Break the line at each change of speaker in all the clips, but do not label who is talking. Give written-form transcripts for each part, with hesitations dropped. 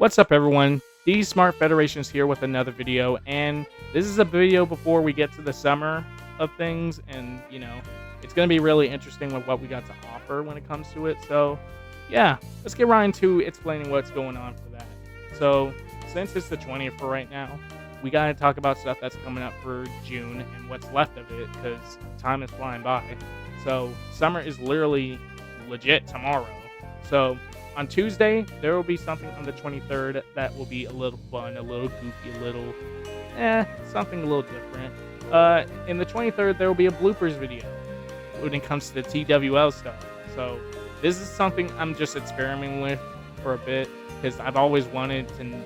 What's up, everyone? The Smart Federation's here with another video, and this is a video before we get to the summer of things, and it's going to be really interesting with what we got to offer when it comes to it. So, yeah, let's get right into explaining what's going on for that. So, since it's the 20th for right now, we got to talk about stuff that's coming up for June and what's left of it because time is flying by. So, summer is literally legit tomorrow. So, on Tuesday, there will be something on the 23rd that will be a little fun, a little goofy, a little, something a little different. In the 23rd, there will be a bloopers video when it comes to the TWL stuff. So this is something I'm just experimenting with for a bit because I've always wanted to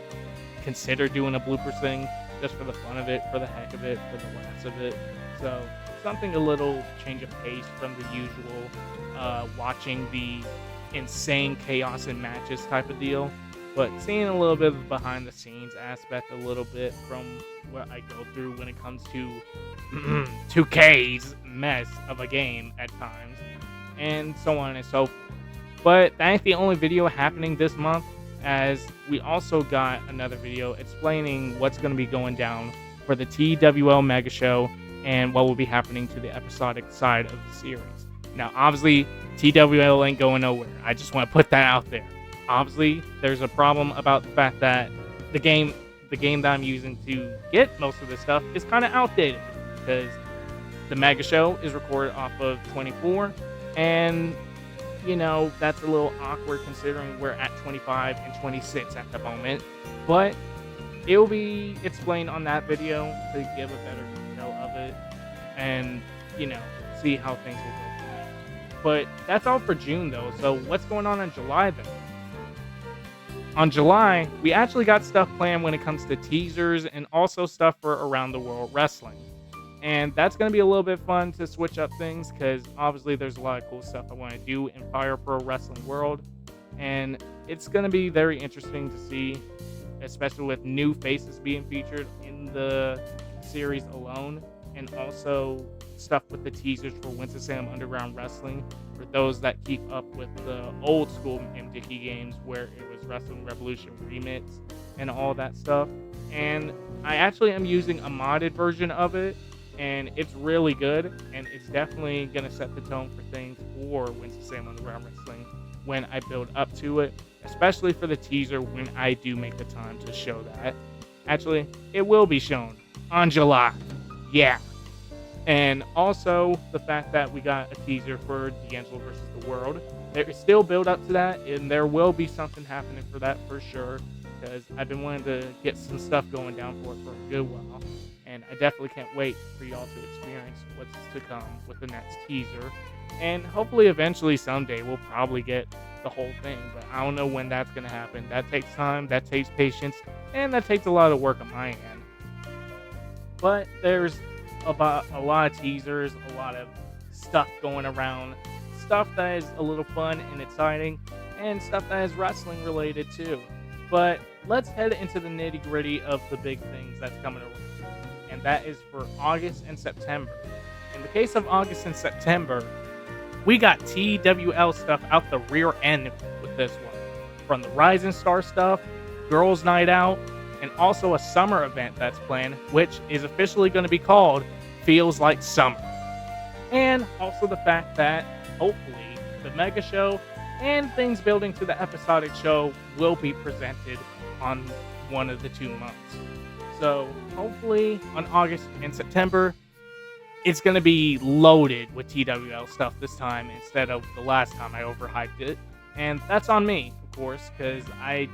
consider doing a bloopers thing just for the fun of it, for the heck of it, for the laughs of it. So something a little change of pace from the usual watching the insane chaos in matches type of deal, but seeing a little bit of the behind the scenes aspect a little bit from what I go through when it comes to 2K's mess of a game at times, and so on and so forth. But that ain't the only video happening this month, as we also got another video explaining what's going to be going down for the TWL Mega Show and what will be happening to the episodic side of the series. Now, obviously, TWL ain't going nowhere. I just want to put that out there. Obviously, there's a problem about the fact that the game that I'm using to get most of this stuff is kind of outdated because the Mega Show is recorded off of 24, and that's a little awkward considering we're at 25 and 26 at the moment. But it will be explained on that video to give a better detail of it, and see how things will go. But that's all for June, though. So what's going on in July, then? On July, we actually got stuff planned when it comes to teasers and also stuff for Around the World Wrestling. And that's going to be a little bit fun to switch up things because obviously there's a lot of cool stuff I want to do in Fire Pro Wrestling World. And it's going to be very interesting to see, especially with new faces being featured in the series alone, and also stuff with the teasers for Winston-Salem Underground Wrestling for those that keep up with the old school MDK games where it was Wrestling Revolution Remix and all that stuff. And I actually am using a modded version of it, and it's really good, and it's definitely going to set the tone for things for Winston-Salem Underground Wrestling when I build up to it, especially for the teaser when I do make the time to show that. Actually, it will be shown on July. Yeah. And also the fact that we got a teaser for D'Angelo versus the World. There is still build up to that, and there will be something happening for that for sure, because I've been wanting to get some stuff going down for it for a good while, and I definitely can't wait for y'all to experience what's to come with the next teaser. And hopefully eventually someday we'll probably get the whole thing, but I don't know when that's going to happen. That takes time, that takes patience, and that takes a lot of work on my end. But there's about a lot of teasers, a lot of stuff going around, stuff that is a little fun and exciting, and stuff that is wrestling related too. But let's head into the nitty gritty of the big things that's coming around, and that is for August and September. In the case of August and September, we got TWL stuff out the rear end with this one, from the Rising Star stuff, Girls Night Out, and also a summer event that's planned, which is officially going to be called Feels Like Summer. And also the fact that, hopefully, the Mega Show and things building to the episodic show will be presented on one of the 2 months. So, hopefully, on August and September, it's going to be loaded with TWL stuff this time instead of the last time I overhyped it. And that's on me, of course, because I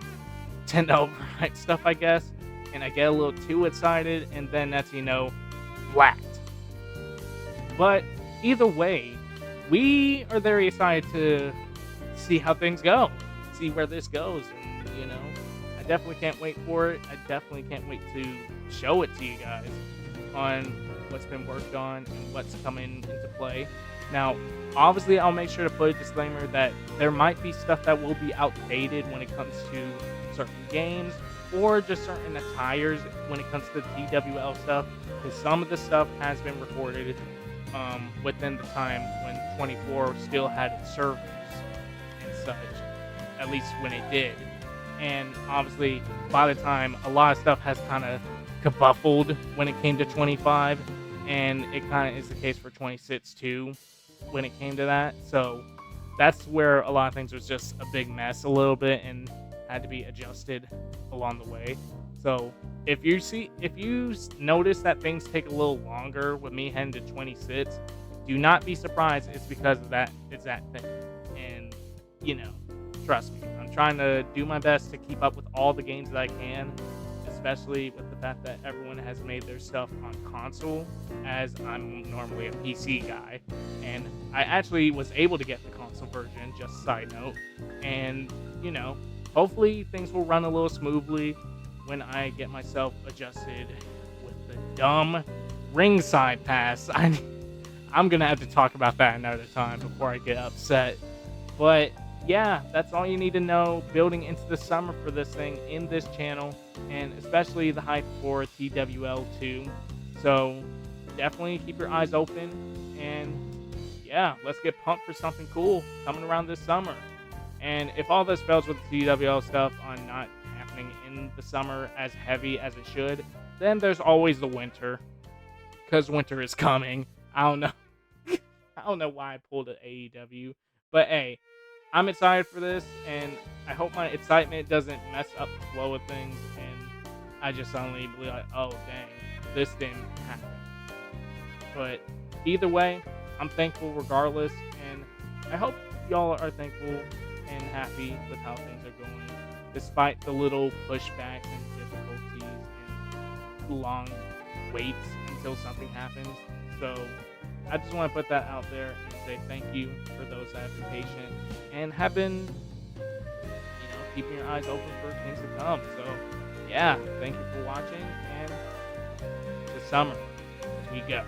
tend to overhype stuff, I guess, and I get a little too excited, and then that's, flat. But either way, we are very excited to see how things go, see where this goes, and, I definitely can't wait for it. I definitely can't wait to show it to you guys on what's been worked on and what's coming into play. Now, obviously, I'll make sure to put a disclaimer that there might be stuff that will be outdated when it comes to certain games or just certain attires when it comes to TWL stuff, because some of the stuff has been recorded within the time when 24 still had its servers and such, at least when it did. And obviously, by the time a lot of stuff has kind of kabuffled when it came to 25, and it kind of is the case for 26 too when it came to that. So that's where a lot of things was just a big mess a little bit and had to be adjusted along the way. So if you notice that things take a little longer with me heading to 26, do not be surprised. It's because of that exact thing. And you know, trust me, I'm trying to do my best to keep up with all the games that I can, especially with the fact that everyone has made their stuff on console, as I'm normally a PC guy. And I actually was able to get the console version, just side note. And, you know, hopefully things will run a little smoothly when I get myself adjusted with the dumb ringside pass. I'm gonna have to talk about that another time before I get upset. But yeah, that's all you need to know building into the summer for this thing in this channel, and especially the hype for TWL 2. So definitely keep your eyes open, and yeah, let's get pumped for something cool coming around this summer. And if all this fails with the TWL stuff on not happening in the summer as heavy as it should, then there's always the winter, because winter is coming. I don't know. I don't know why I pulled an AEW, but hey, I'm excited for this, and I hope my excitement doesn't mess up the flow of things, and I just suddenly be like, oh dang, this didn't happen. But either way, I'm thankful regardless, and I hope y'all are thankful and happy with how things are going, despite the little pushbacks and difficulties and long waits until something happens. So I just want to put that out there and say thank you for those that have been patient and have been, keeping your eyes open for things to come. So yeah, thank you for watching, and the summer we go.